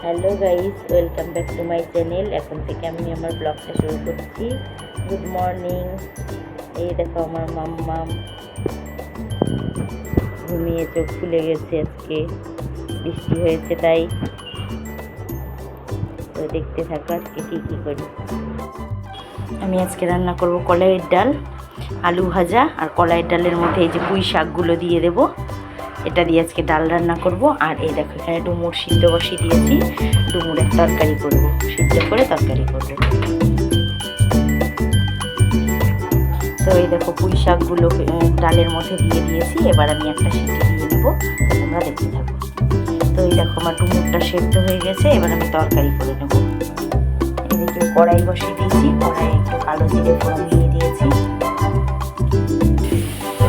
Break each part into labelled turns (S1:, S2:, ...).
S1: Hello guys, welcome back to my channel. এখন থেকে আমি আমার ব্লগটা শুরু করছি। Good morning. এই দেখো আমার মাম্মাম ঘুমিয়ে চোখ খুলে গেছে। আজকে বৃষ্টি হয়েছে তাই। তো দেখতে থাকো আজকে কী করি। আমি আজকে রান্না করব কলাইয়ের ডাল, আলু ভাজা আর কলাইয়ের ডালের মধ্যে এই যে পুঁই শাকগুলো দিয়ে দেবো। এটা দিয়ে আজকে ডাল রান্না করব। আর এই দেখো এখানে ডুমুর সিদ্ধ বসিয়ে দিয়েছি, ডুমুরের তরকারি করব, সিদ্ধ করে তরকারি করব। তো এই দেখো পুঁই শাকগুলো ডালের মধ্যে দিয়ে দিয়েছি। এবার আমি একটা সিটি দিয়ে নেবো, তোমরা দেখতে থাকো। তো এই দেখো আমার ডুমুরটা সেদ্ধ হয়ে গেছে। এবার আমি তরকারি করে নেবো। এদিকে কড়াই বসিয়ে দিয়েছি, কড়াই একটু কালো জিরে ফোড়ন দিয়ে দিয়েছি।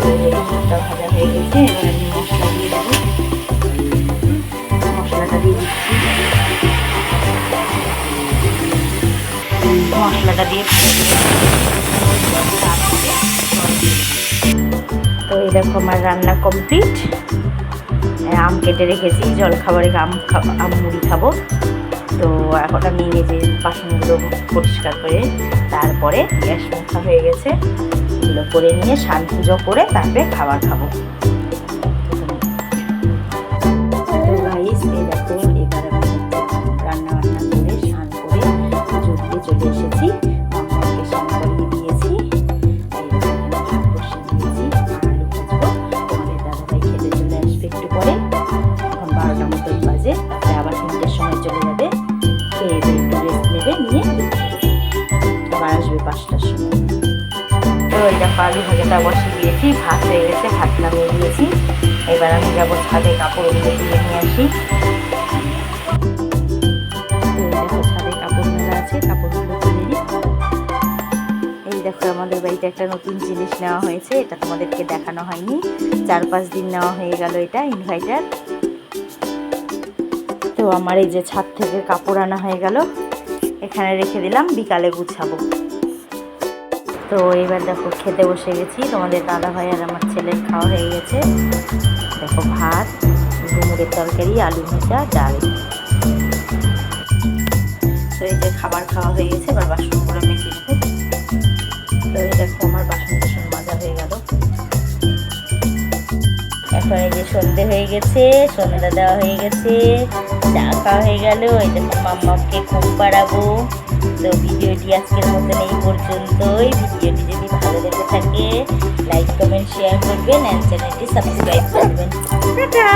S1: ডুমুরটা ভাজা হয়ে গেছে। এবার আমি মশলা দিয়ে দেবো। মশলাটা দিয়ে দিচ্ছি। মশলাটা দিয়ে তো এই দেখো আমার রান্না কমপ্লিট। আম কেটে রেখেছি, জল খাবারে আম মুড়ি খাবো। তো এখন আমি এই যে বাসনগুলো পরিষ্কার করে তারপরে গ্যাস মোছা হয়ে গেছে, এগুলো করে নিয়ে স্নান পুজো করে তারপরে খাবার খাবো। তো গাইস এই দেখো এবার আমি রান্না করে স্নান করে পুজো দিয়ে চলে এসেছি। মামাকে স্নান করিয়ে দিয়েছি। ভাত বসিয়ে দিয়েছি, আলু ভাজবো। তোমাদের দাদাভাই খেতে চলে আসবে একটু পরে। এখন 12টা মতন বাজে, তারপরে আবার 3টের সময় চলে যাবে। খেয়ে একটু রেস্ট নেবে, নিয়ে আবার আসবে 5টার সময়। তো এই দেখো আলু ভাজাটা বসিয়ে দিয়েছি, ভাত হয়ে গেছে, ভাত নামিয়ে দিয়েছি। এবার আমি যাবো ছাদে কাপড়গুলো তুলে নিয়ে আসি। এই দেখো ছাদে কাপড় মেলা আছে, কাপড়গুলো তুলে নিই। এই দেখো আমাদের বাড়িতে একটা নতুন জিনিস নেওয়া হয়েছে, এটা তোমাদেরকে দেখানো হয়নি। 4-5 দিন নেওয়া হয়ে গেল এটা ইনভার্টার। তো আমার এই যে ছাদ থেকে কাপড় আনা হয়ে গেল, এখানে রেখে দিলাম, বিকালে গুছাবো। তো এবার দেখো খেতে বসে গেছি। তোমাদের দাদাভাই আর আমার ছেলের খাওয়া হয়ে গেছে। দেখো ভাত, ডুমুরের তরকারি, আলু ভাজা, ডাল। তো এই যে খাবার খাওয়া হয়ে গেছে, এবার বাসনগুলো মেজে নেবো। তো এই দেখো আমার বাসন মাজা হয়ে গেল। এখন এই যে সন্ধে হয়ে গেছে, সন্ধ্যা দেওয়া হয়ে গেছে, চা খাওয়া হয়ে গেল। এই দেখো মাম্মাকে ঘুম পাড়াবো। তো ভিডিওটি আজকের মতন এই পর্যন্তই। ভিডিওটি যদি ভালো লেগে থাকে লাইক কমেন্ট শেয়ার করবেন, চ্যানেলটি সাবস্ক্রাইব করবেন। টাটা।